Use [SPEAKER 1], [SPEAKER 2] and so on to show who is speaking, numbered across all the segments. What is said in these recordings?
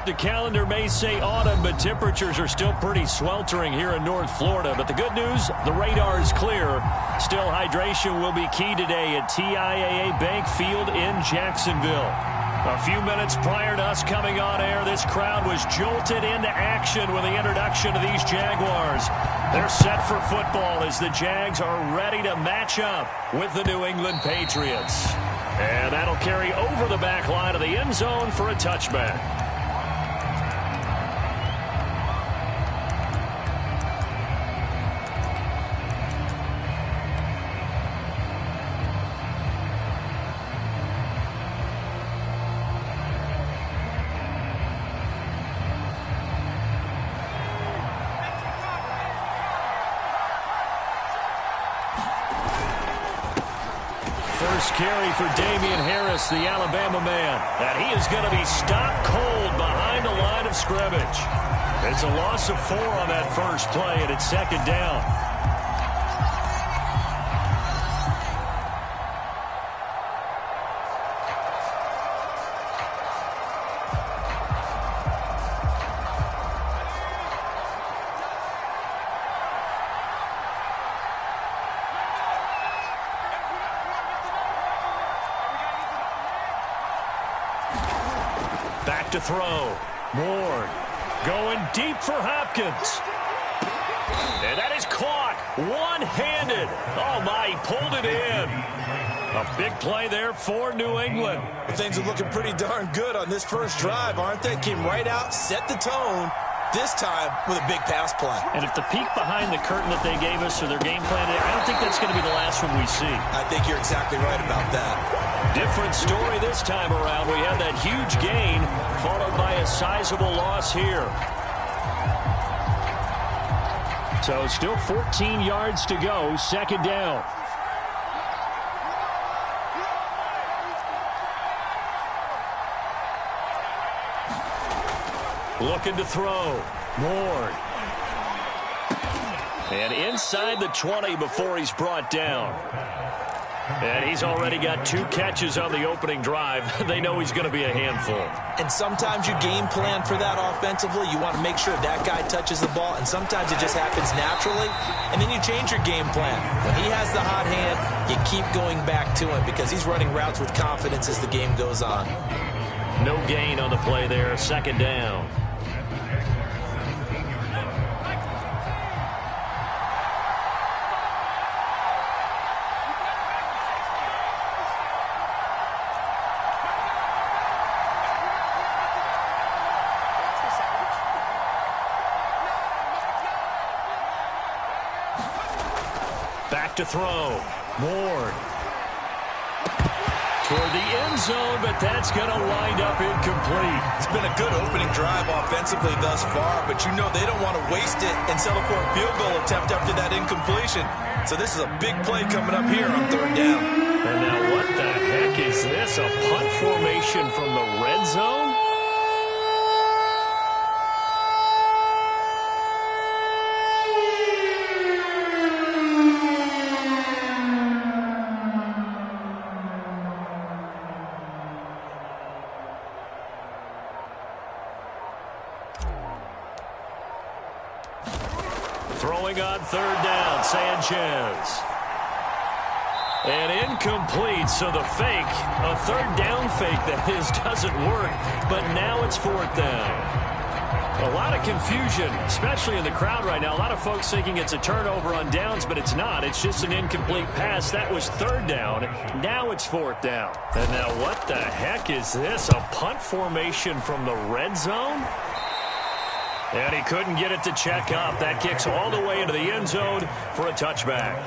[SPEAKER 1] the calendar may say autumn, but temperatures are still pretty sweltering here in North Florida. But the good news, the radar is clear. Still, hydration will be key today at TIAA Bank Field in Jacksonville. A few minutes prior to us coming on air, this crowd was jolted into action with the introduction of these Jaguars. They're set for football as the Jags are ready to match up with the New England Patriots. And that'll carry over the back line of the end zone for a touchback. First carry for Damian Harris, the Alabama man. And he is going to be stopped cold behind the line of scrimmage. It's a loss of 4 on that first play, and it's second down. Back to throw. Ward going deep for Hopkins. And that is caught one-handed. Oh, my, he pulled it in. A big play there for New England.
[SPEAKER 2] Things are looking pretty darn good on this first drive, aren't they? Came right out, set the tone, this time with a big pass play.
[SPEAKER 1] And if the peek behind the curtain that they gave us or their game plan, I don't think that's going to be the last one we see.
[SPEAKER 2] I think you're exactly right about that.
[SPEAKER 1] Different story this time around. We had that huge gain followed by a sizable loss here. So still 14 yards to go, second down. Looking to throw. Ward. And inside the 20 before he's brought down. And he's already got 2 catches on the opening drive. They know he's going to be a handful.
[SPEAKER 2] And sometimes you game plan for that offensively. You want to make sure that guy touches the ball, and sometimes it just happens naturally. And then you change your game plan. When he has the hot hand, you keep going back to him because he's running routes with confidence as the game goes on.
[SPEAKER 1] No gain on the play there, second down. Back to throw. Ward. Toward the end zone, but that's going to wind up incomplete.
[SPEAKER 2] It's been a good opening drive offensively thus far, but you know they don't want to waste it and settle for a field goal attempt after that incompletion. So this is a big play coming up here on third down.
[SPEAKER 1] And now what the heck is this? A punt formation from the red zone? Throwing on third down, Sanchez. And incomplete, so the fake, a third down fake that is, doesn't work, but now it's fourth down. A lot of confusion, especially in the crowd right now. A lot of folks thinking it's a turnover on downs, but it's not. It's just an incomplete pass. That was third down. Now it's fourth down. And now what the heck is this? A punt formation from the red zone? And he couldn't get it to check up. That kicks all the way into the end zone for a touchback.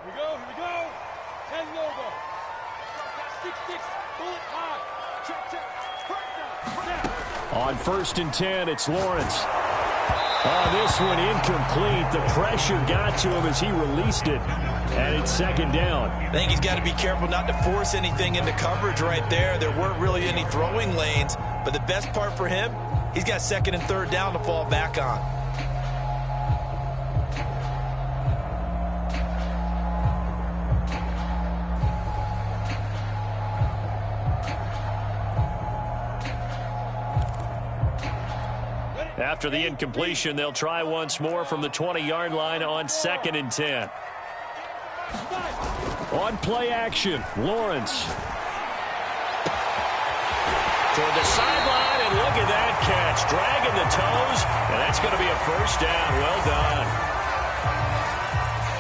[SPEAKER 3] Here we go. 10 logo. 6-6, bullet high. Check.
[SPEAKER 1] On 1st and 10, it's Lawrence. This one incomplete. The pressure got to him as he released it. And it's second down.
[SPEAKER 2] I think he's got to be careful not to force anything into coverage right there. There weren't really any throwing lanes. But the best part for him, he's got second and third down to fall back on.
[SPEAKER 1] After the incompletion, they'll try once more from the 20-yard line on 2nd and 10. On play action, Lawrence. Toward the sideline, and look at that catch. Dragging the toes, and that's going to be a first down. Well done.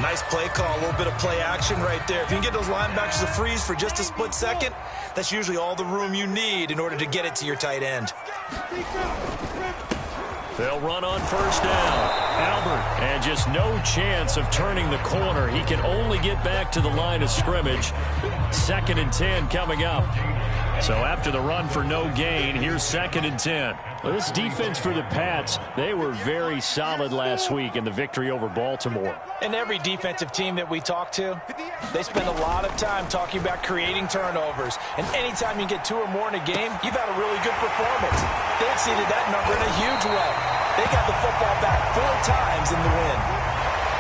[SPEAKER 2] Nice play call, a little bit of play action right there. If you can get those linebackers to freeze for just a split second, that's usually all the room you need in order to get it to your tight end.
[SPEAKER 1] They'll run on first down. Albert, and just no chance of turning the corner. He can only get back to the line of scrimmage. 2nd and 10 coming up. So after the run for no gain, here's 2nd and 10. Well, this defense for the Pats, they were very solid last week in the victory over Baltimore.
[SPEAKER 2] And every defensive team that we talk to, they spend a lot of time talking about creating turnovers. And anytime you get 2 or more in a game, you've had a really good performance. They exceeded that number in a huge way. They got the football back 4 times in the win.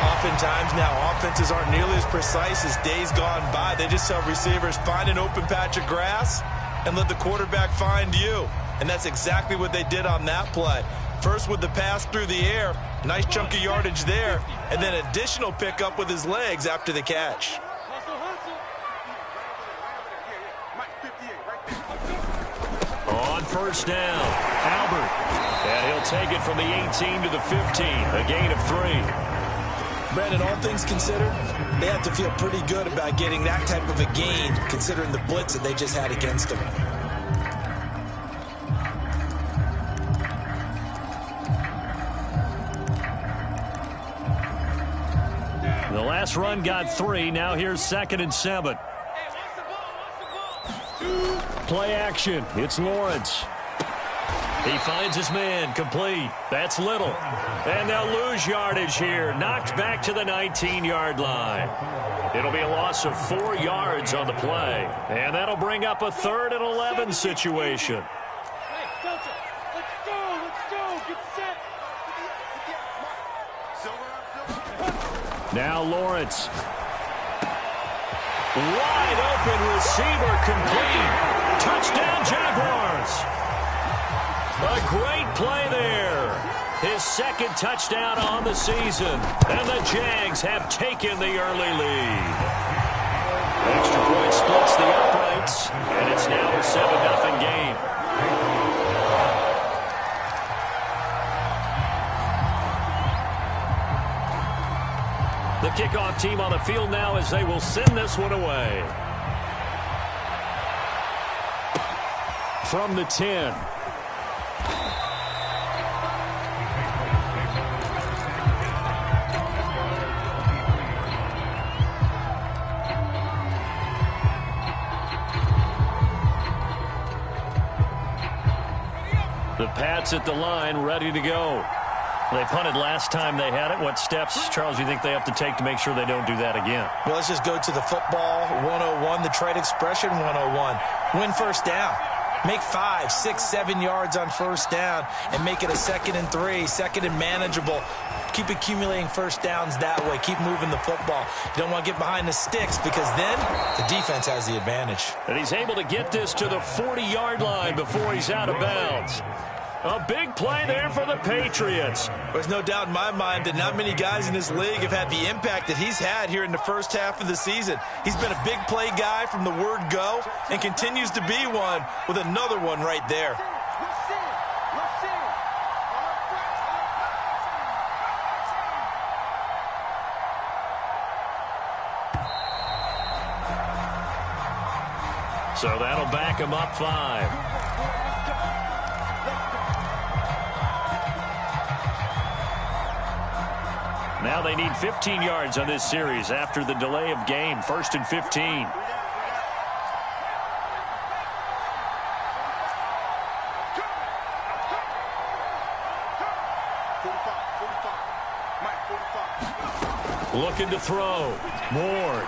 [SPEAKER 2] Oftentimes now, offenses aren't nearly as precise as days gone by. They just tell receivers, find an open patch of grass and let the quarterback find you. And that's exactly what they did on that play. First with the pass through the air, nice chunk of yardage there, and then additional pickup with his legs after the catch.
[SPEAKER 1] On first down, Albert. And he'll take it from the 18 to the 15, a gain of 3.
[SPEAKER 2] Brandon, all things considered, they have to feel pretty good about getting that type of a gain, considering the blitz that they just had against them.
[SPEAKER 1] The last run got 3. Now here's 2nd and 7. Play action. It's Lawrence. He finds his man, complete. That's Little. And they'll lose yardage here. Knocked back to the 19-yard line. It'll be a loss of 4 yards on the play. And that'll bring up a 3rd and 11 situation.
[SPEAKER 3] Hey, Delta, let's go, get set.
[SPEAKER 1] Now Lawrence. Wide open receiver, complete. Touchdown Jaguars. A great play there. His 2nd touchdown on the season. And the Jags have taken the early lead. Extra point splits the uprights. And it's now a 7-0 game. The kickoff team on the field now as they will send this one away. From the 10. The Pats at the line, ready to go. They punted last time they had it. What steps, Charles, you think they have to take to make sure they don't do that again?
[SPEAKER 2] Well, let's just go to the football 101, the trade expression 101. Win first down. Make 5, 6, 7 yards on first down and make it a 2nd and 3, 2nd and manageable. Keep accumulating first downs that way. Keep moving the football. You don't want to get behind the sticks because then the defense has the advantage.
[SPEAKER 1] And he's able to get this to the 40-yard line before he's out of bounds. A big play there for the Patriots.
[SPEAKER 2] There's no doubt in my mind that not many guys in this league have had the impact that he's had here in the first half of the season. He's been a big play guy from the word go and continues to be one with another one right there.
[SPEAKER 1] So that'll back him up 5. Now they need 15 yards on this series after the delay of game. 1st and 15. Looking to throw. Ward.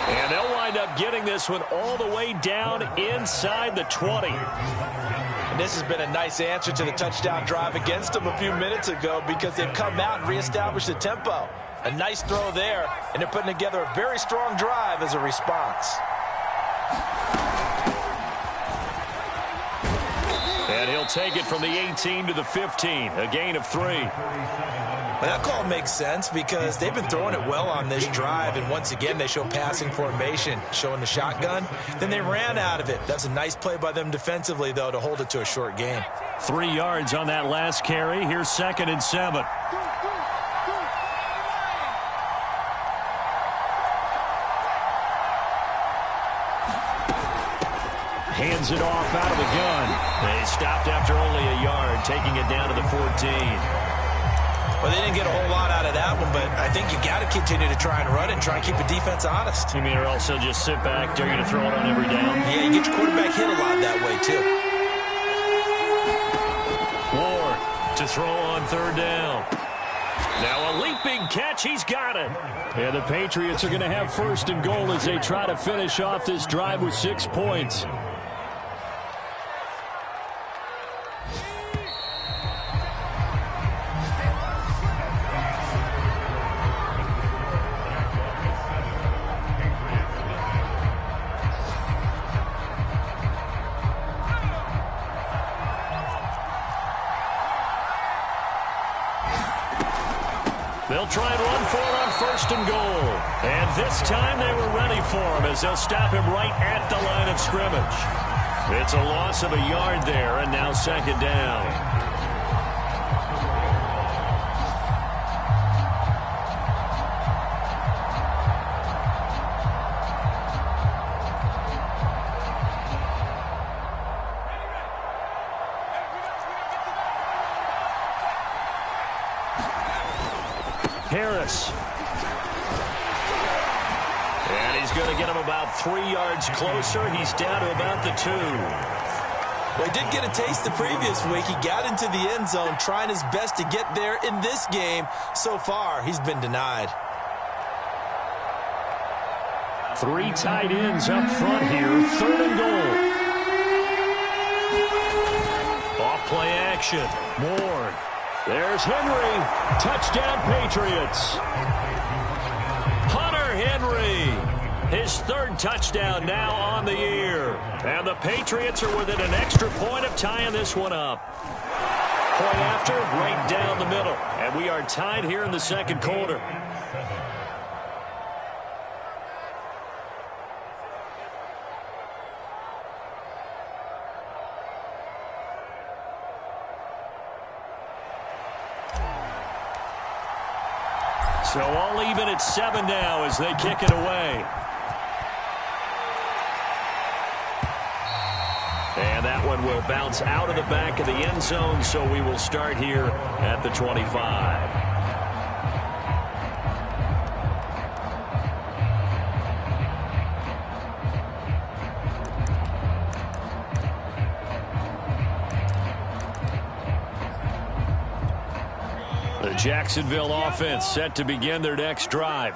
[SPEAKER 1] And they'll wind up getting this one all the way down inside the 20.
[SPEAKER 2] And this has been a nice answer to the touchdown drive against them a few minutes ago because they've come out and reestablished the tempo. A nice throw there, and they're putting together a very strong drive as a response.
[SPEAKER 1] And he'll take it from the 18 to the 15, a gain of 3.
[SPEAKER 2] Well, that call makes sense because they've been throwing it well on this drive, and once again they show passing formation, showing the shotgun. Then they ran out of it. That's a nice play by them defensively, though, to hold it to a short gain.
[SPEAKER 1] 3 yards on that last carry. Here's 2nd and 7. Hands it off out of the gun. They stopped after only a yard, taking it down to the 14.
[SPEAKER 2] Well, they didn't get a whole lot out of that one, but I think you got to continue to try and run it and try and keep the defense honest.
[SPEAKER 1] You mean, or also just sit back, dare you to throw it on every down?
[SPEAKER 2] Yeah, you get your quarterback hit a lot that way, too.
[SPEAKER 1] Ward to throw on 3rd down. Now a leaping catch. He's got it. And the Patriots are going to have 1st and goal as they try to finish off this drive with 6 points. They'll try and run for it on 1st and goal. And this time they were ready for him as they'll stop him right at the line of scrimmage. It's a loss of a yard there, and now 2nd down. Harris. And he's going to get him about 3 yards closer. He's down to about the 2.
[SPEAKER 2] Well, he did get a taste the previous week. He got into the end zone trying his best to get there in this game. So far, he's been denied.
[SPEAKER 1] 3 tight ends up front here. 3rd and goal. Off play action. Ward. There's Henry. Touchdown, Patriots. Hunter Henry. His 3rd touchdown now on the year. And the Patriots are within an extra point of tying this one up. Point after, right down the middle. And we are tied here in the 2nd quarter. So all even at 7 now as they kick it away. And that one will bounce out of the back of the end zone, so we will start here at the 25. The Jacksonville offense set to begin their next drive.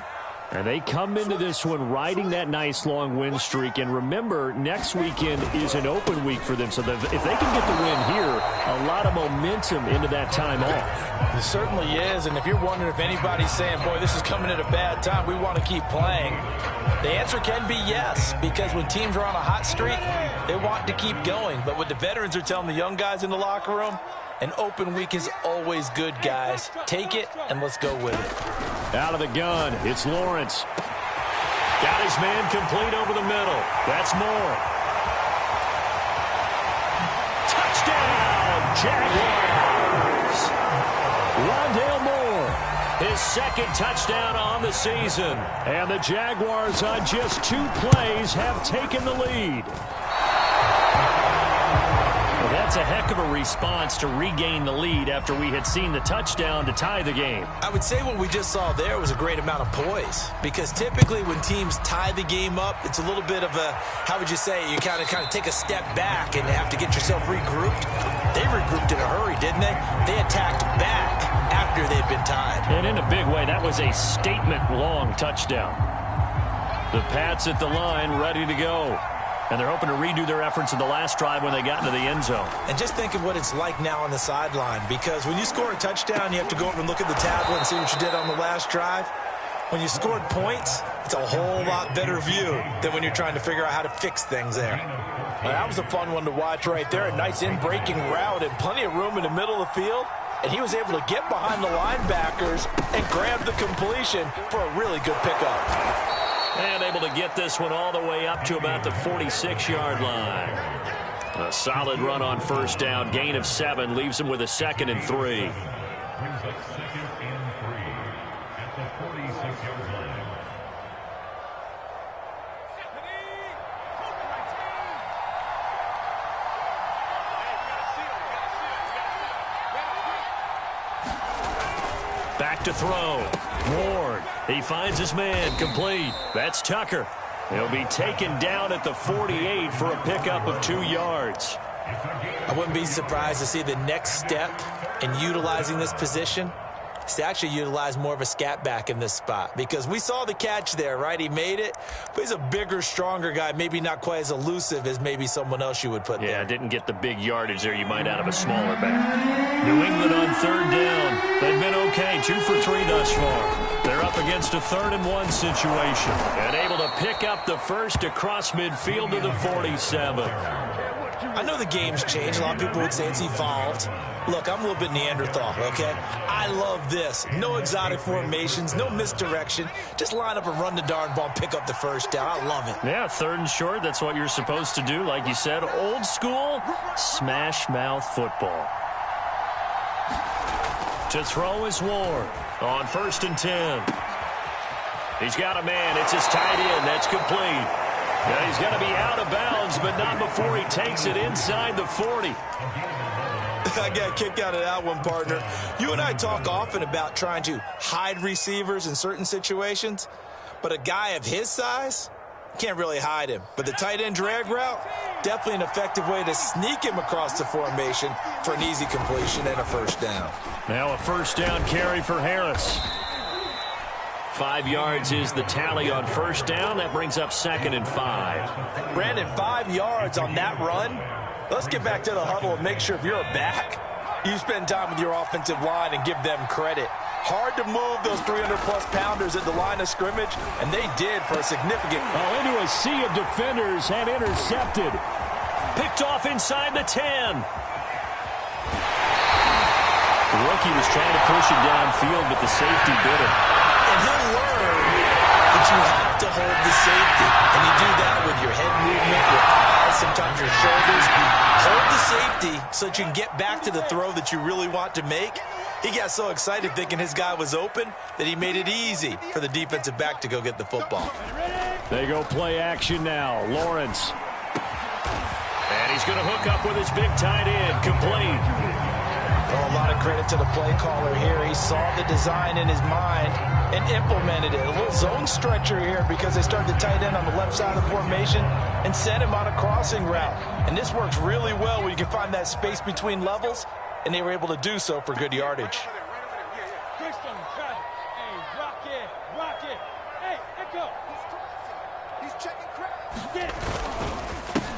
[SPEAKER 1] And they come into this one riding that nice long win streak. And remember, next weekend is an open week for them. So if they can get the win here, a lot of momentum into that time off.
[SPEAKER 2] It certainly is. And if you're wondering if anybody's saying, boy, this is coming at a bad time, we want to keep playing, the answer can be yes. Because when teams are on a hot streak, they want to keep going. But what the veterans are telling the young guys in the locker room, an open week is always good, guys. Take it, and let's go with it.
[SPEAKER 1] Out of the gun, it's Lawrence. Got his man complete over the middle. That's Moore. Touchdown, Jaguars! Rondale Moore, his 2nd touchdown on the season. And the Jaguars on just 2 plays have taken the lead. That's a heck of a response to regain the lead after we had seen the touchdown to tie the game.
[SPEAKER 2] I would say what we just saw there was a great amount of poise, because typically when teams tie the game up, it's a little bit of a, how would you say, you kind of take a step back and have to get yourself regrouped. They regrouped in a hurry, didn't they? They attacked back after wonder they've been tied.
[SPEAKER 1] And in a big way, that was a statement-long touchdown. The Pats at the line, ready to go. And they're hoping to redo their efforts in the last drive when they got into the end zone.
[SPEAKER 2] And just think of what it's like now on the sideline, because when you score a touchdown, you have to go over and look at the tablet and see what you did on the last drive. When you scored points, it's a whole lot better view than when you're trying to figure out how to fix things there.
[SPEAKER 4] Well, that was a fun one to watch right there. A nice in-breaking route and plenty of room in the middle of the field. And he was able to get behind the linebackers and grab the completion for a really good pickup.
[SPEAKER 1] And able to get this one all the way up to about the 46-yard line. A solid run on first down. Gain of 7 leaves him with a 2nd and 3. Back to throw. Ward. He finds his man. Complete. That's Tucker. He'll be taken down at the 48 for a pickup of 2 yards.
[SPEAKER 2] I wouldn't be surprised to see the next step in utilizing this position is to actually utilize more of a scat back in this spot, because we saw the catch there, right? He made it, but he's a bigger, stronger guy, maybe not quite as elusive as maybe someone else you would put there.
[SPEAKER 1] Yeah, didn't get the big yardage there you might out of a smaller back. New England on 3rd down. They've been okay, 2 for 3 thus far. They're up against a 3rd and 1 situation and able to pick up the first across midfield to the 47.
[SPEAKER 2] I know the game's changed. A lot of people would say it's evolved. Look, I'm a little bit Neanderthal, okay? I love this. No exotic formations, no misdirection. Just line up and run the darn ball and pick up the first down. I love it.
[SPEAKER 1] Yeah, 3rd and short. That's what you're supposed to do. Like you said, old school smash mouth football. To throw is Ward on 1st and 10. He's got a man. It's his tight end. That's complete. Yeah, he's going to be out of bounds, but not before he takes it inside the 40.
[SPEAKER 2] I got a kick out of that one, partner. You and I talk often about trying to hide receivers in certain situations, but a guy of his size can't really hide him. But the tight end drag route, definitely an effective way to sneak him across the formation for an easy completion and a first down.
[SPEAKER 1] Now a first down carry for Harris. 5 yards is the tally on first down. That brings up 2nd and 5.
[SPEAKER 4] Brandon, 5 yards on that run. Let's get back to the huddle and make sure if you're a back, you spend time with your offensive line and give them credit. Hard to move those 300-plus pounders at the line of scrimmage, and they did for a significant...
[SPEAKER 1] Into a sea of defenders and intercepted. Picked off inside the 10. The rookie was trying to push it downfield, but the safety bit him.
[SPEAKER 2] And he'll learn that you have to hold the safety. And you do that with your head movement, your eyes, sometimes your shoulders. Hold the safety so that you can get back to the throw that you really want to make. He got so excited thinking his guy was open that he made it easy for the defensive back to go get the football.
[SPEAKER 1] They go play action now. Lawrence. And he's going to hook up with his big tight end. Complete.
[SPEAKER 4] Well, a lot of credit to the play caller here. He saw the design in his mind and implemented it. A little zone stretcher here because they started the tight end on the left side of the formation and sent him on a crossing route. And this works really well when you can find that space between levels, and they were able to do so for good yardage.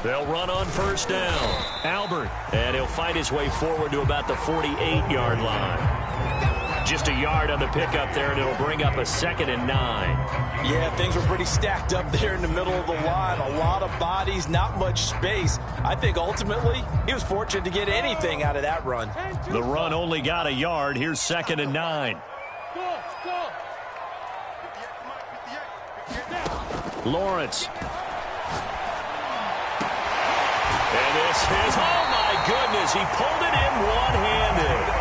[SPEAKER 1] They'll run on first down. Albert. And he'll fight his way forward to about the 48-yard line. Just a yard on the pickup there, and it'll bring up a 2nd and 9.
[SPEAKER 4] Yeah, things were pretty stacked up there in the middle of the line. A lot of bodies, not much space. I think ultimately he was fortunate to get anything out of that run.
[SPEAKER 1] The run only got a yard. Here's 2nd and 9. Lawrence. And this is, oh my goodness, he pulled it in one-handed.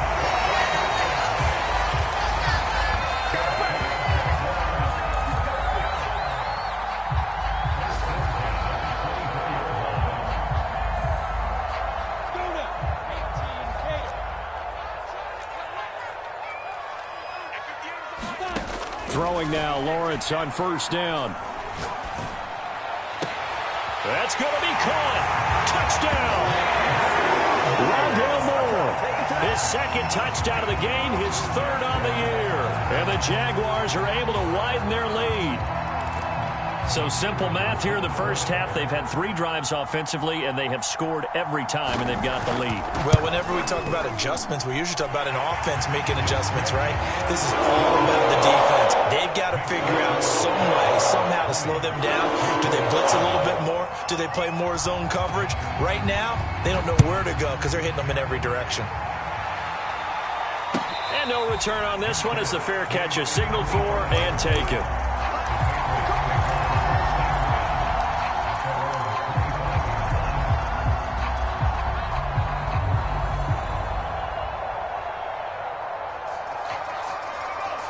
[SPEAKER 1] Throwing now, Lawrence on first down. That's going to be caught. Touchdown. Rondell Moore. His second touchdown of the game, his third on the year. And the Jaguars are able to widen their lead. So simple math here in the first half. They've had 3 drives offensively, and they have scored every time, and they've got the lead.
[SPEAKER 2] Well, whenever we talk about adjustments, we usually talk about an offense making adjustments, right? This is all about the defense. They've got to figure out some way, somehow to slow them down. Do they blitz a little bit more? Do they play more zone coverage? Right now, they don't know where to go because they're hitting them in every direction.
[SPEAKER 1] And no return on this one as the fair catch is signaled for and taken.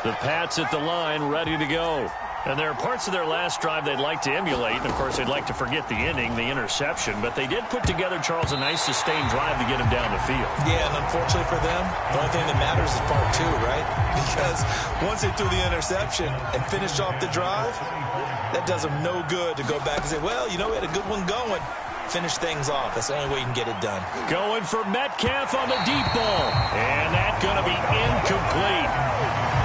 [SPEAKER 1] The Pats at the line, ready to go. And there are parts of their last drive they'd like to emulate. And, of course, they'd like to forget the ending, the interception. But they did put together, Charles, a nice sustained drive to get him down the field.
[SPEAKER 2] Yeah, and unfortunately for them, the only thing that matters is part 2, right? Because once they threw the interception and finished off the drive, that does them no good to go back and say, well, you know, we had a good one going. Finish things off. That's the only way you can get it done.
[SPEAKER 1] Going for Metcalf on the deep ball. And that's going to be incomplete.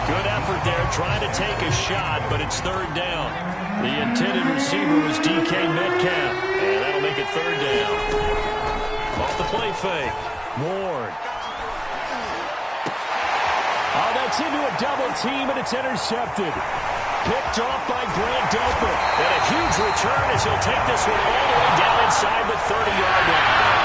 [SPEAKER 1] Good effort there, trying to take a shot, but it's third down. The intended receiver was DK Metcalf, and that'll make it third down. Off the play fake. Ward. Oh, that's into a double team, and it's intercepted. Picked off by Grant Delpit. And a huge return as he'll take this one all the way down inside the 30-yard line.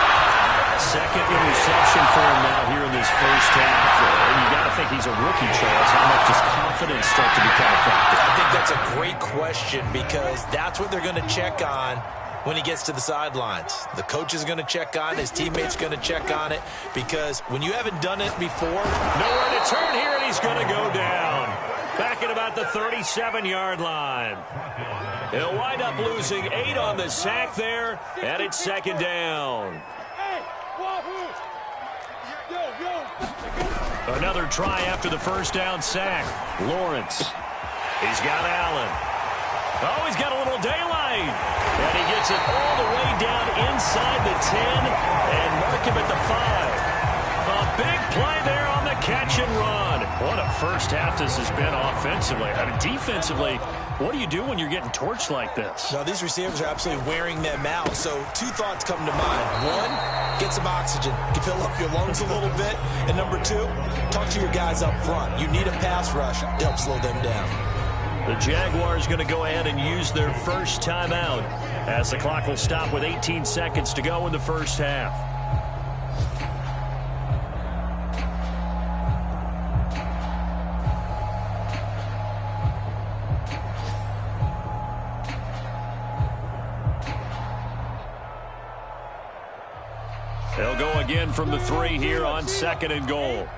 [SPEAKER 1] Second interception for him now here in this first half. And you got to think he's a rookie, Charles. How much does confidence start to become a factor?
[SPEAKER 2] I think that's a great question because that's what they're going to check on when he gets to the sidelines. The coach is going to check on it. His teammates going to check on it because when you haven't done it before.
[SPEAKER 1] Nowhere to turn here, and he's going to go down. Back at about the 37-yard line. He'll wind up losing 8 on the sack there, and it's second down. Another try after the first down sack. Lawrence. He's got Allen. Oh, he's got a little daylight. And he gets it all the way down inside the 10 and mark him at the 5. A big play there on the catch and run. What a first half this has been offensively. I mean, defensively, what do you do when you're getting torched like this?
[SPEAKER 2] Now, these receivers are absolutely wearing them out. So 2 thoughts come to mind. 1, get some oxygen. You fill up your lungs a little bit. And number 2, talk to your guys up front. You need a pass rush to help slow them down.
[SPEAKER 1] The Jaguars going to go ahead and use their first timeout as the clock will stop with 18 seconds to go in the first half. They'll go again from the 3 here on second and goal.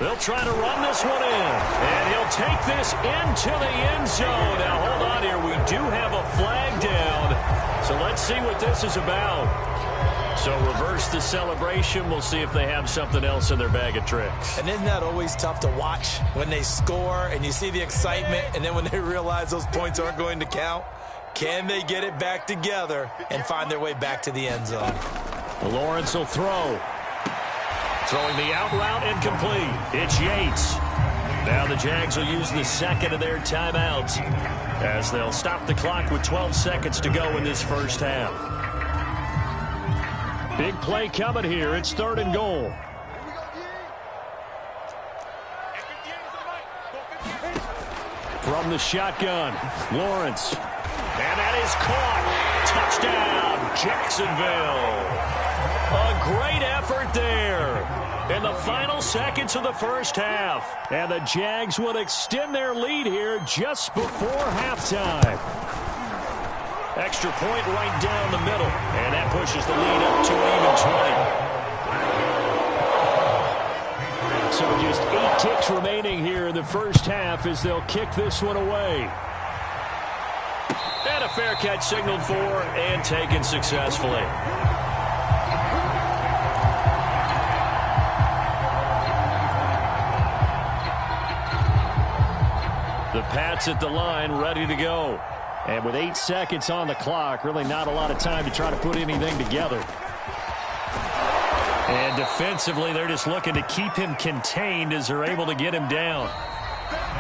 [SPEAKER 1] They'll try to run this one in, and he'll take this into the end zone. Now, hold on here. We do have a flag down, so let's see what this is about. So reverse the celebration. We'll see if they have something else in their bag of tricks.
[SPEAKER 2] And isn't that always tough to watch when they score and you see the excitement, and then when they realize those points aren't going to count? Can they get it back together and find their way back to the end zone?
[SPEAKER 1] Lawrence will throw. Throwing the out route incomplete. It's Yates. Now the Jags will use the second of their timeouts as they'll stop the clock with 12 seconds to go in this first half. Big play coming here. It's third and goal. From the shotgun, Lawrence. And that is caught. Touchdown, Jacksonville. A great effort there in the final seconds of the first half. And the Jags will extend their lead here just before halftime. Extra point right down the middle. And that pushes the lead up to an even 20. So just 8 ticks remaining here in the first half as they'll kick this one away. And a fair catch signaled for and taken successfully. The Pats at the line, ready to go. And with 8 seconds on the clock, really not a lot of time to try to put anything together. And defensively, they're just looking to keep him contained as they're able to get him down.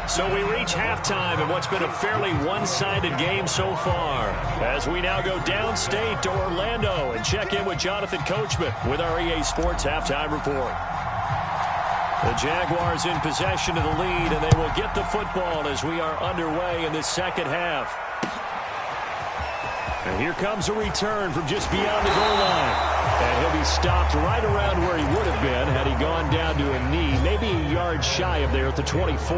[SPEAKER 1] So we reach halftime in what's been a fairly one-sided game so far, as we now go downstate to Orlando and check in with Jonathan Coachman with our EA Sports Halftime Report. The Jaguars in possession of the lead, and they will get the football as we are underway in this second half. And here comes a return from just beyond the goal line. And he'll be stopped right around where he would have been had he gone down to a knee, maybe a yard shy of there at the 24.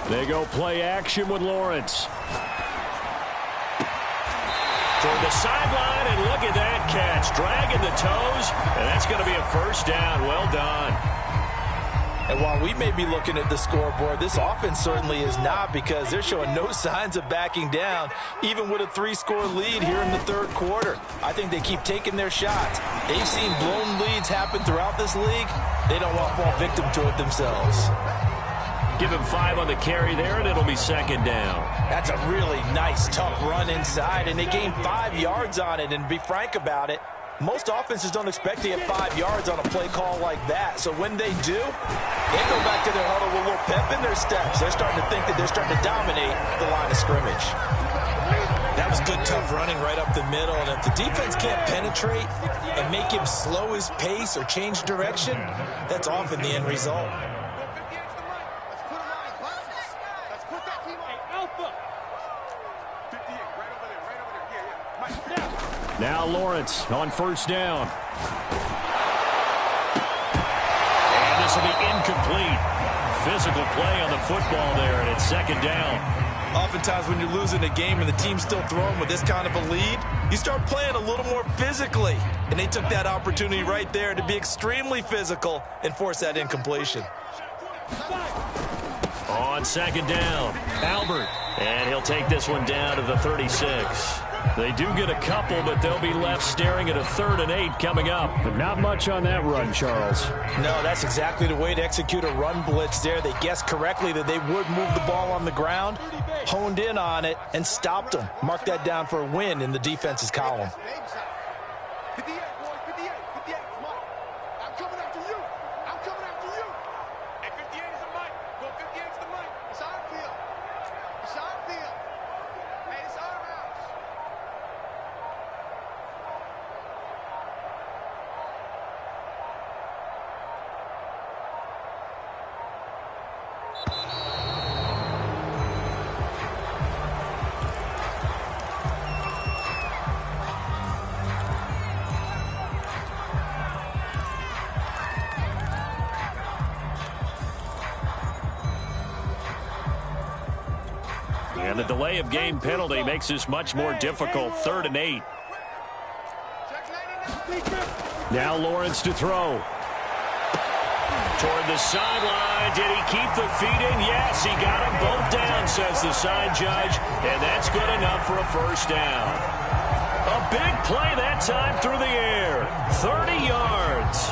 [SPEAKER 1] They go play action with Lawrence. Toward the sideline, and look at that catch. Dragging the toes, and that's going to be a first down. Well done.
[SPEAKER 4] And while we may be looking at the scoreboard, this offense certainly is not, because they're showing no signs of backing down, even with a 3-score lead here in the third quarter. I think they keep taking their shots. They've seen blown leads happen throughout this league. They don't want to fall victim to it themselves.
[SPEAKER 1] Give him 5 on the carry there, and it'll be second down.
[SPEAKER 4] That's a really nice, tough run inside, and they gained 5 yards on it. And to be frank about it, most offenses don't expect to get 5 yards on a play call like that. So when they do, they go back to their huddle with a little pep in their steps. They're starting to think that they're starting to dominate the line of scrimmage.
[SPEAKER 2] That was good, tough running right up the middle. And if the defense can't penetrate and make him slow his pace or change direction, that's often the end result.
[SPEAKER 1] Now Lawrence on first down. And this will be incomplete. Physical play on the football there, and it's second down.
[SPEAKER 2] Oftentimes when you're losing a game and the team's still throwing with this kind of a lead, you start playing a little more physically. And they took that opportunity right there to be extremely physical and force that incompletion.
[SPEAKER 1] On second down, Albert. And he'll take this one down to the 36. They do get a couple, but they'll be left staring at a 3rd and 8 coming up. But not much on that run, Charles.
[SPEAKER 4] No, that's exactly the way to execute a run blitz there. They guessed correctly that they would move the ball on the ground, honed in on it, and stopped them. Mark that down for a win in the defense's column.
[SPEAKER 3] 58, boys, 58, 58, Mike. I'm coming after you. I'm coming after you. Hey, 58 is the mic. Go 58 is the mic. It's our field. It's our field. Hey, it's our house.
[SPEAKER 1] And the delay of game penalty makes this much more difficult. 3rd and 8. Now Lawrence to throw. Toward the sideline. Did he keep the feet in? Yes, he got them both down, says the side judge. And that's good enough for a first down. A big play that time through the air. 30 yards.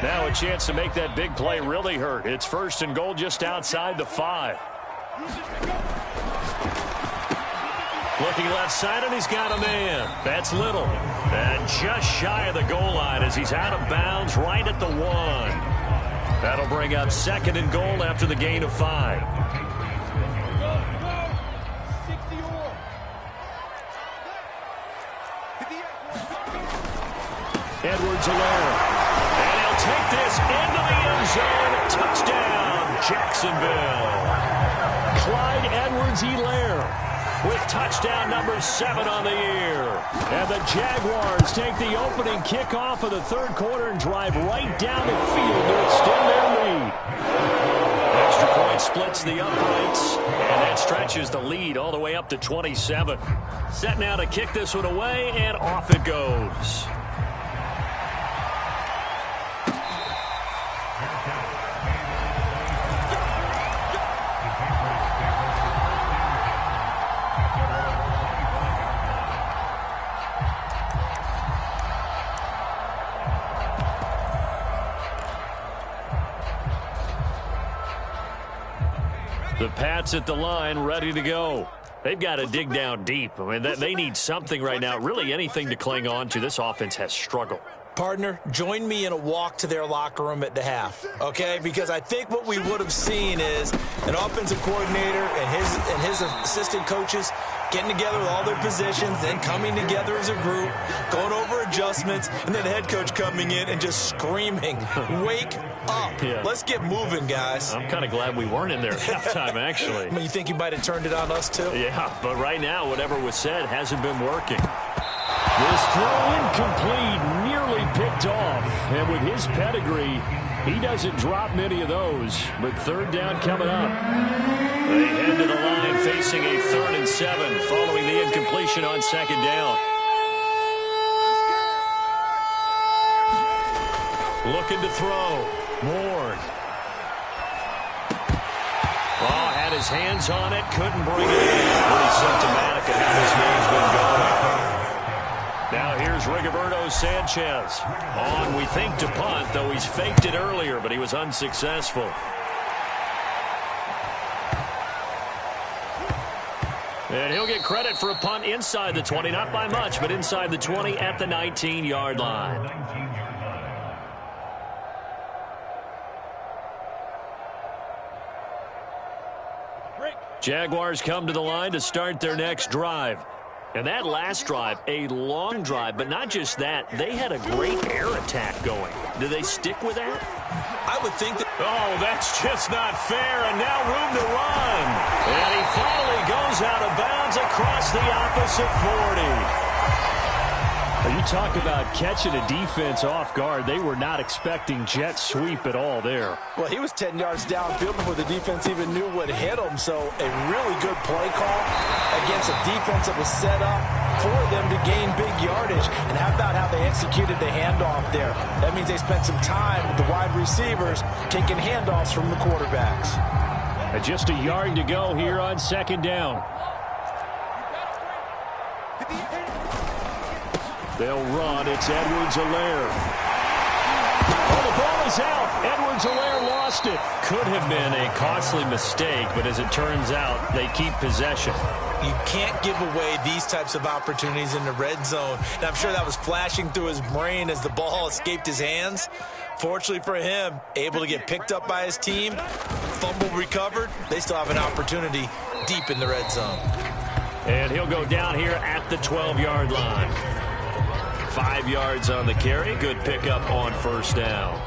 [SPEAKER 1] Now a chance to make that big play really hurt. It's 1st and goal just outside the 5. Looking left side, and he's got a man. That's Little. And just shy of the goal line as he's out of bounds right at the 1. That'll bring up 2nd and goal after the gain of 5. Edwards-Helaire. And he'll take this into the end zone. Touchdown, Jacksonville. Clyde Edwards-Helaire with touchdown number 7 on the year. And the Jaguars take the opening kickoff of the third quarter and drive right down the field to extend their lead. Extra point splits the uprights, and that stretches the lead all the way up to 27. Set now to kick this one away, and off it goes. The Pats at the line, ready to go. They've got to dig down deep. I mean, they need something right now, really anything to cling on to. This offense has struggled.
[SPEAKER 2] Partner, join me in a walk to their locker room at the half, okay? Because I think what we would have seen is an offensive coordinator and his assistant coaches getting together with all their positions, then coming together as a group, going over adjustments, and then the head coach coming in and just screaming, wake up. Yeah. Let's get moving, guys.
[SPEAKER 1] I'm kind of glad we weren't in there at halftime, actually.
[SPEAKER 2] I mean, you think you might have turned it on us, too?
[SPEAKER 1] Yeah, but right now, whatever was said hasn't been working. This throw incomplete, nearly picked off. And with his pedigree, he doesn't drop many of those. But third down coming up. They head to the line facing a 3rd and 7 following the incompletion on 2nd down. Looking to throw. Ward. Oh, had his hands on it, couldn't bring it in. Pretty symptomatic of how this game's been going. Now here's Rigoberto Sanchez. On, we think, to punt, though he's faked it earlier, but he was unsuccessful. And he'll get credit for a punt inside the 20, not by much, but inside the 20 at the 19-yard line. Jaguars come to the line to start their next drive. And that last drive, a long drive, but not just that. They had a great air attack going. Do they stick with that?
[SPEAKER 2] I would think that.
[SPEAKER 1] Oh, that's just not fair, and now room to run. And he finally goes out of bounds across the opposite 40. You talk about catching a defense off guard. They were not expecting jet sweep at all there.
[SPEAKER 4] Well, he was 10 yards downfield before the defense even knew what hit him. So a really good play call against a defense that was set up for them to gain big yardage. And how about how they executed the handoff there? That means they spent some time with the wide receivers taking handoffs from the quarterbacks.
[SPEAKER 1] Just a yard to go here on 2nd down. They'll run. It's Edwards-Helaire. Oh, the ball is out. Edwards-Helaire lost it. Could have been a costly mistake, but as it turns out, they keep possession.
[SPEAKER 2] You can't give away these types of opportunities in the red zone. And I'm sure that was flashing through his brain as the ball escaped his hands. Fortunately for him, able to get picked up by his team, fumble recovered. They still have an opportunity deep in the red zone.
[SPEAKER 1] And he'll go down here at the 12-yard line. 5 yards on the carry. Good pickup on 1st down.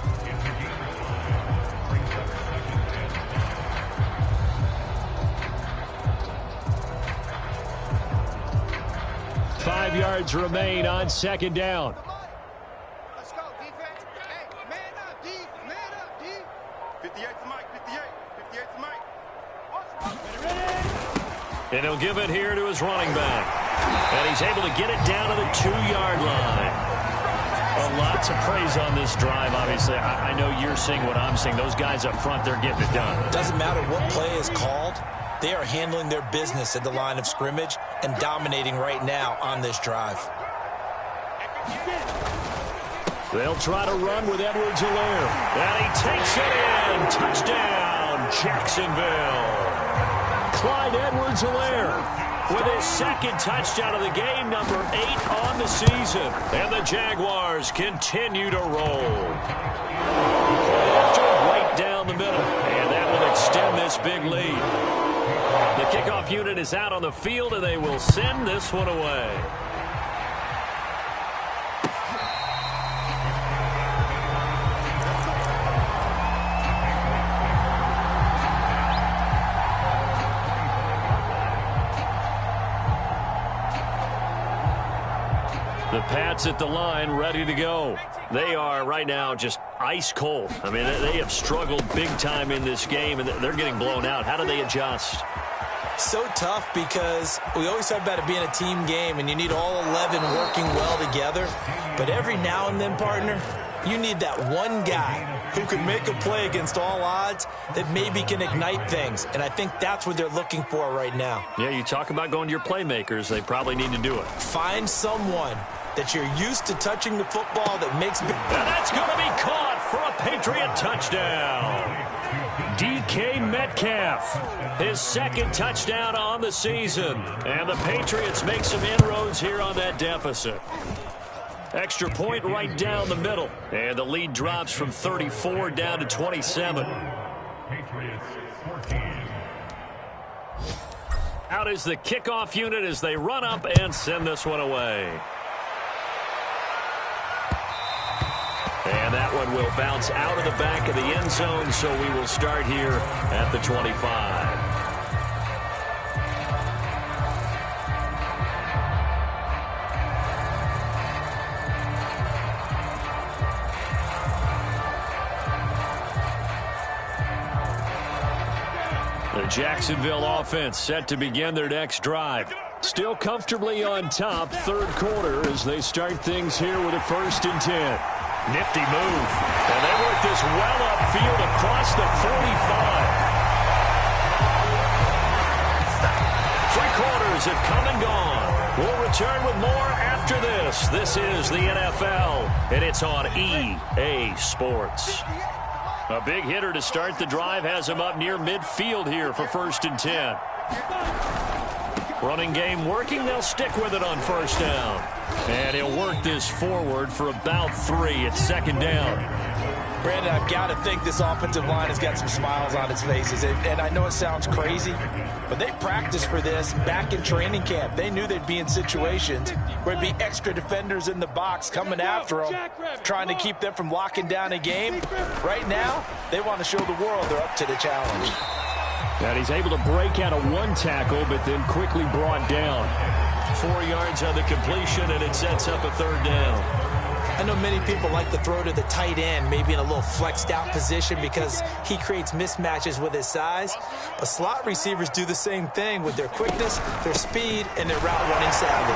[SPEAKER 1] Five yards remain on 2nd down.
[SPEAKER 3] Let's go, defense. Hey, man up, D. Man up, D. 58's Mike, 58. 58's Mike.
[SPEAKER 1] And he'll give it here to his running back. And he's able to get it down to the 2-yard line. Well, lots of praise on this drive, obviously. I know you're seeing what I'm seeing. Those guys up front, they're getting it done.
[SPEAKER 2] Doesn't matter what play is called. They are handling their business at the line of scrimmage and dominating right now on this drive.
[SPEAKER 1] They'll try to run with Edwards-Helaire. And he takes it in. Touchdown, Jacksonville. Clyde Edwards-Helaire with his 2nd touchdown of the game, number 8 on the season. And the Jaguars continue to roll. After right down the middle. And that will extend this big lead. The kickoff unit is out on the field, and they will send this one away. The Pats at the line, ready to go. They are right now just ice cold. I mean, they have struggled big time in this game, and they're getting blown out. How do they adjust?
[SPEAKER 2] So tough because we always talk about it being a team game, and you need all 11 working well together. But every now and then, partner, you need that one guy who can make a play against all odds that maybe can ignite things. And I think that's what they're looking for right now.
[SPEAKER 1] Yeah, you talk about going to your playmakers. They probably need to do it.
[SPEAKER 2] Find someone that you're used to touching the football that makes...
[SPEAKER 1] And that's going to be caught for a Patriot touchdown. DK Metcalf, his second touchdown on the season. And the Patriots make some inroads here on that deficit. Extra point right down the middle. And the lead drops from 34 down to 27.
[SPEAKER 5] Patriots 14.
[SPEAKER 1] Out is the kickoff unit as they run up and send this one away. And that one will bounce out of the back of the end zone, so we will start here at the 25. The Jacksonville offense set to begin their next drive. Still comfortably on top, third quarter, as they start things here with a 1st and 10. Nifty move. And they work this well upfield across the 45. 3 quarters have come and gone. We'll return with more after this. This is the NFL, and it's on EA Sports. A big hitter to start the drive has him up near midfield here for 1st and 10. Running game working. They'll stick with it on 1st down. And he'll work this forward for about 3 at 2nd down.
[SPEAKER 4] Brandon, I've got to think this offensive line has got some smiles on its faces. And I know it sounds crazy, but they practiced for this back in training camp. They knew they'd be in situations where there'd be extra defenders in the box coming after them, trying to keep them from locking down a game. Right now, they want to show the world they're up to the challenge.
[SPEAKER 1] And he's able to break out of 1 tackle, but then quickly brought down. 4 yards on the completion, and it sets up a 3rd down.
[SPEAKER 2] I know many people like to throw to the tight end, maybe in a little flexed out position because he creates mismatches with his size. But slot receivers do the same thing with their quickness, their speed, and their route running savvy.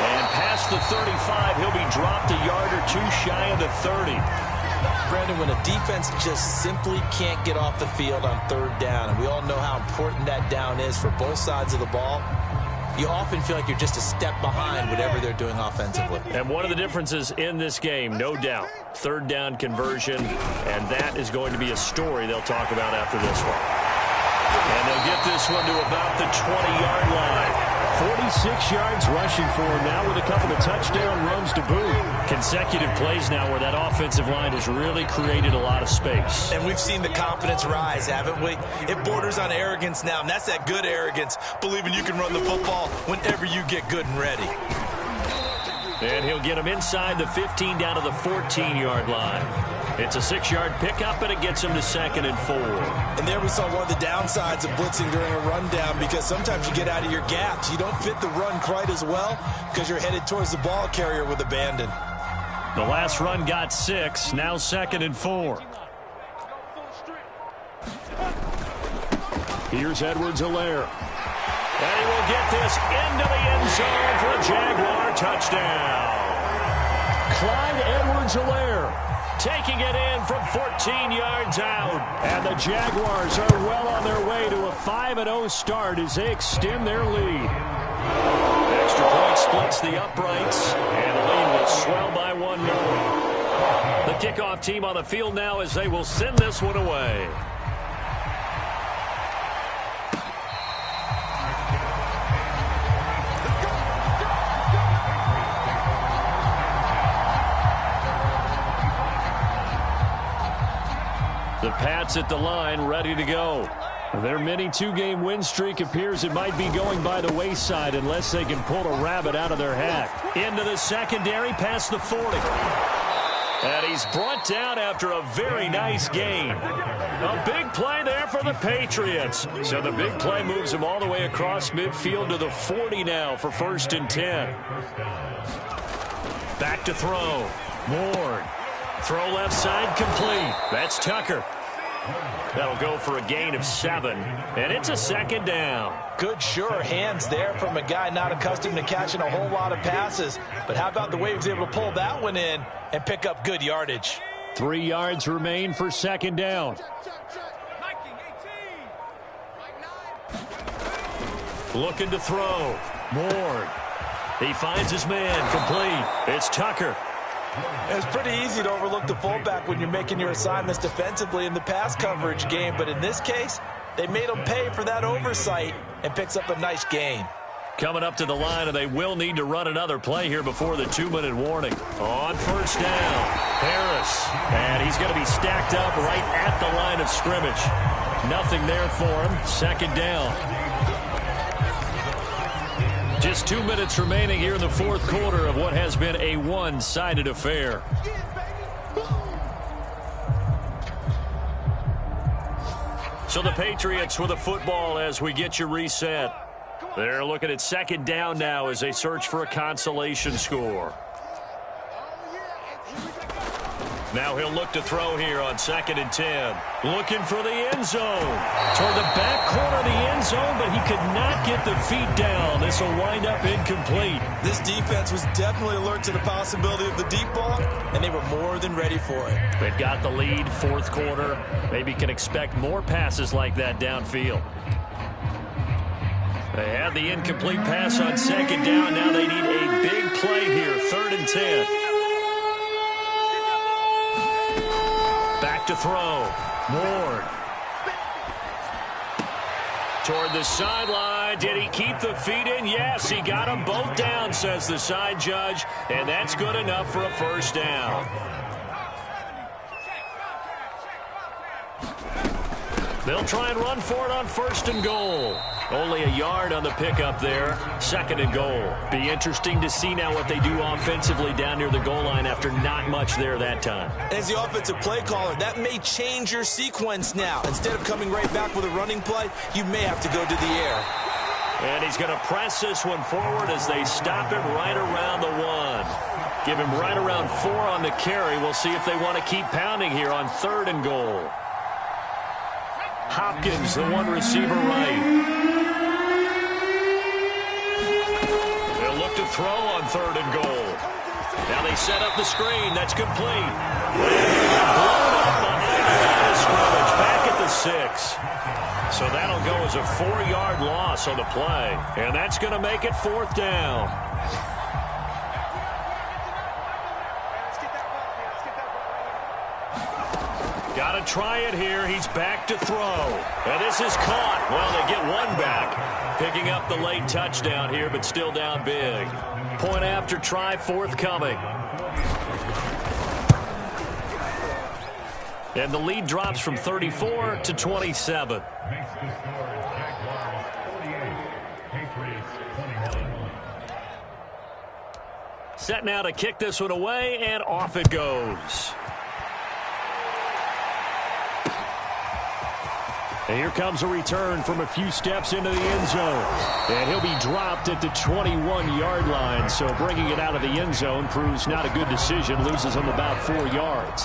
[SPEAKER 1] And past the 35, he'll be dropped a yard or 2 shy of the 30.
[SPEAKER 2] Brandon, when a defense just simply can't get off the field on 3rd down, and we all know how important that down is for both sides of the ball, you often feel like you're just a step behind whatever they're doing offensively.
[SPEAKER 1] And one of the differences in this game, no doubt, 3rd down conversion, and that is going to be a story they'll talk about after this one. And they'll get this one to about the 20-yard line. 46 yards rushing for him now with a couple of touchdown runs to boot. Consecutive plays now where that offensive line has really created a lot of space.
[SPEAKER 2] And we've seen the confidence rise, haven't we? It borders on arrogance now, and that's that good arrogance, believing you can run the football whenever you get good and ready.
[SPEAKER 1] And he'll get him inside the 15 down to the 14-yard line. It's a 6-yard pickup, and it gets him to 2nd and 4.
[SPEAKER 2] And there we saw one of the downsides of blitzing during a rundown, because sometimes you get out of your gaps. You don't fit the run quite as well because you're headed towards the ball carrier with abandon.
[SPEAKER 1] The last run got 6, now 2nd and 4. Here's Edwards-Helaire. And he will get this into the end zone for a Jaguar touchdown. Clyde Edwards-Helaire taking it in from 14 yards out. And the Jaguars are well on their way to a 5-0 start as they extend their lead. Extra point splits the uprights, and the lead will swell by 1 more. The kickoff team on the field now as they will send this one away. The Pats at the line, ready to go. Their mini 2-game win streak appears it might be going by the wayside unless they can pull a rabbit out of their hat. Into the secondary, past the 40. And he's brought down after a very nice gain. A big play there for the Patriots. So the big play moves him all the way across midfield to the 40 now for 1st and 10. Back to throw. Ward. Throw left side complete. That's Tucker. That'll go for a gain of 7. And it's a 2nd down.
[SPEAKER 4] Good, sure hands there from a guy not accustomed to catching a whole lot of passes. But how about the way he was able to pull that one in and pick up good yardage?
[SPEAKER 1] 3 yards remain for 2nd down. Looking to throw. Ward. He finds his man complete. It's Tucker.
[SPEAKER 4] It's pretty easy to overlook the fullback when you're making your assignments defensively in the pass coverage game, but in this case, they made him pay for that oversight and picks up a nice gain.
[SPEAKER 1] Coming up to the line, and they will need to run another play here before the 2-minute warning. On first down, Harris. And he's going to be stacked up right at the line of scrimmage. Nothing there for him. Second down. Just 2 minutes remaining here in the fourth quarter of what has been a one-sided affair. So the Patriots with the football as we get you reset. They're looking at second down now as they search for a consolation score. Now he'll look to throw here on 2nd and 10. Looking for the end zone. Toward the back corner of the end zone, but he could not get the feet down. This will wind up incomplete.
[SPEAKER 2] This defense was definitely alert to the possibility of the deep ball, and they were more than ready for it.
[SPEAKER 1] They've got the lead, fourth quarter. Maybe can expect more passes like that downfield. They had the incomplete pass on second down. Now they need a big play here, 3rd and 10. Back to throw. Ward. Toward the sideline. Did he keep the feet in? Yes, he got them both down, says the side judge. And that's good enough for a first down. They'll try and run for it on 1st and goal. Only a yard on the pickup there. 2nd and goal. Be interesting to see now what they do offensively down near the goal line after not much there that time.
[SPEAKER 2] As the offensive play caller, that may change your sequence now. Instead of coming right back with a running play, you may have to go to the air.
[SPEAKER 1] And he's going to press this one forward as they stop him right around the 1. Give him right around 4 on the carry. We'll see if they want to keep pounding here on 3rd and goal. Hopkins, the one receiver right. They'll look to throw on 3rd and goal. Now they set up the screen. That's complete. Blown up on the line of scrimmage. Back at the 6. So that'll go as a 4-yard loss on the play. And that's going to make it 4th down. Got to try it here. He's back to throw. And this is caught. Well, they get one back. Picking up the late touchdown here, but still down big. Point after try forthcoming. And the lead drops from 34 to 27. Set now to kick this one away, and off it goes. And here comes a return from a few steps into the end zone. And he'll be dropped at the 21-yard line. So bringing it out of the end zone proves not a good decision. Loses him about 4 yards.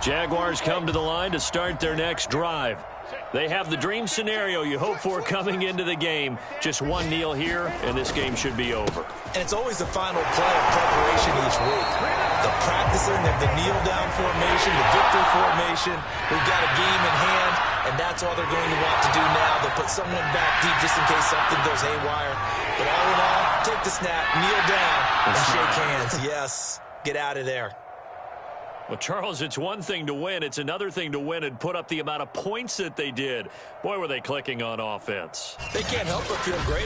[SPEAKER 1] Jaguars come to the line to start their next drive. They have the dream scenario you hope for coming into the game. Just one kneel here, and this game should be over.
[SPEAKER 2] And it's always the final play of preparation each week. The practicing of the kneel-down formation, the victory formation. We've got a game in hand, and that's all they're going to want to do now. They'll put someone back deep just in case something goes haywire. But all in all, take the snap, kneel down, and shake hands. Yes, get out of there.
[SPEAKER 1] Well, Charles, it's one thing to win. It's another thing to win and put up the amount of points that they did. Boy, were they clicking on offense.
[SPEAKER 2] They can't help but feel great